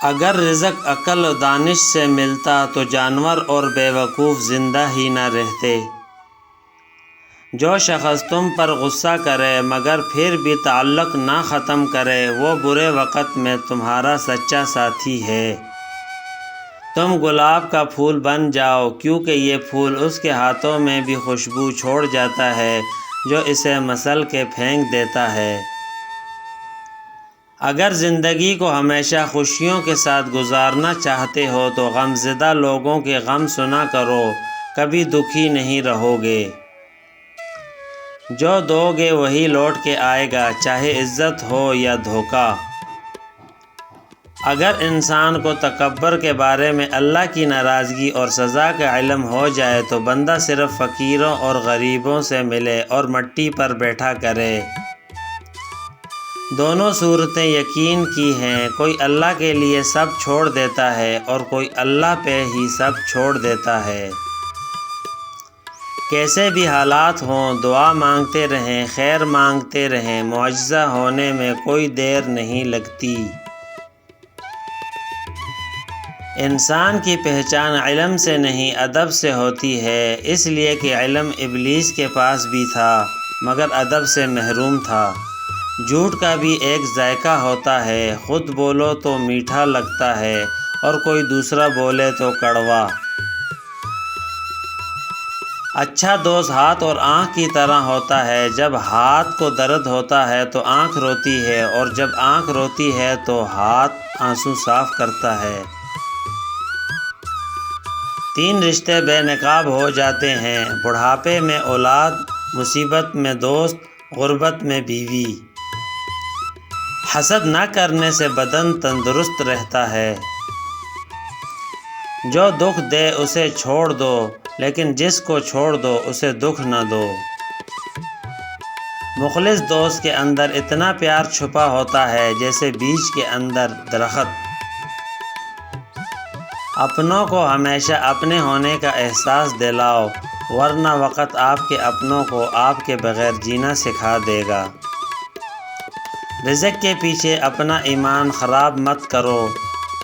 اگر رزق عقل و دانش سے ملتا تو جانور اور بیوقوف زندہ ہی نہ رہتے۔ جو شخص تم پر غصہ کرے مگر پھر بھی تعلق نہ ختم کرے وہ برے وقت میں تمہارا سچا ساتھی ہے۔ تم گلاب کا پھول بن جاؤ کیونکہ یہ پھول اس کے ہاتھوں میں بھی خوشبو چھوڑ جاتا ہے جو اسے مسل کے پھینک دیتا ہے۔ اگر زندگی کو ہمیشہ خوشیوں کے ساتھ گزارنا چاہتے ہو تو غمزدہ لوگوں کے غم سنا کرو، کبھی دکھی نہیں رہو گے۔ جو دو گے وہی لوٹ کے آئے گا، چاہے عزت ہو یا دھوکہ۔ اگر انسان کو تکبر کے بارے میں اللہ کی ناراضگی اور سزا کا علم ہو جائے تو بندہ صرف فقیروں اور غریبوں سے ملے اور مٹی پر بیٹھا کرے۔ دونوں صورتیں یقین کی ہیں، کوئی اللہ کے لیے سب چھوڑ دیتا ہے اور کوئی اللہ پہ ہی سب چھوڑ دیتا ہے۔ کیسے بھی حالات ہوں دعا مانگتے رہیں، خیر مانگتے رہیں، معجزہ ہونے میں کوئی دیر نہیں لگتی۔ انسان کی پہچان علم سے نہیں ادب سے ہوتی ہے، اس لیے کہ علم ابلیس کے پاس بھی تھا مگر ادب سے محروم تھا۔ جھوٹ کا بھی ایک ذائقہ ہوتا ہے، خود بولو تو میٹھا لگتا ہے اور کوئی دوسرا بولے تو کڑوا۔ اچھا دوست ہاتھ اور آنکھ کی طرح ہوتا ہے، جب ہاتھ کو درد ہوتا ہے تو آنکھ روتی ہے اور جب آنکھ روتی ہے تو ہاتھ آنسو صاف کرتا ہے۔ 3 رشتے بے نقاب ہو جاتے ہیں، بڑھاپے میں اولاد، مصیبت میں دوست، غربت میں بیوی۔ حسد نہ کرنے سے بدن تندرست رہتا ہے۔ جو دکھ دے اسے چھوڑ دو لیکن جس کو چھوڑ دو اسے دکھ نہ دو۔ مخلص دوست کے اندر اتنا پیار چھپا ہوتا ہے جیسے بیج کے اندر درخت۔ اپنوں کو ہمیشہ اپنے ہونے کا احساس دلاؤ ورنہ وقت آپ کے اپنوں کو آپ کے بغیر جینا سکھا دے گا۔ رزق کے پیچھے اپنا ایمان خراب مت کرو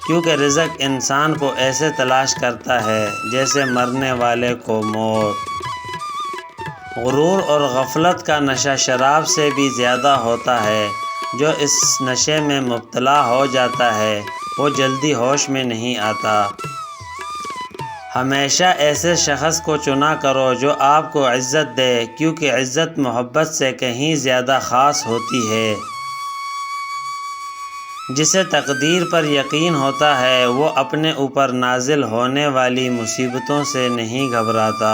کیونکہ رزق انسان کو ایسے تلاش کرتا ہے جیسے مرنے والے کو موت۔ غرور اور غفلت کا نشہ شراب سے بھی زیادہ ہوتا ہے، جو اس نشے میں مبتلا ہو جاتا ہے وہ جلدی ہوش میں نہیں آتا۔ ہمیشہ ایسے شخص کو چنا کرو جو آپ کو عزت دے کیونکہ عزت محبت سے کہیں زیادہ خاص ہوتی ہے۔ جسے تقدیر پر یقین ہوتا ہے وہ اپنے اوپر نازل ہونے والی مصیبتوں سے نہیں گھبراتا۔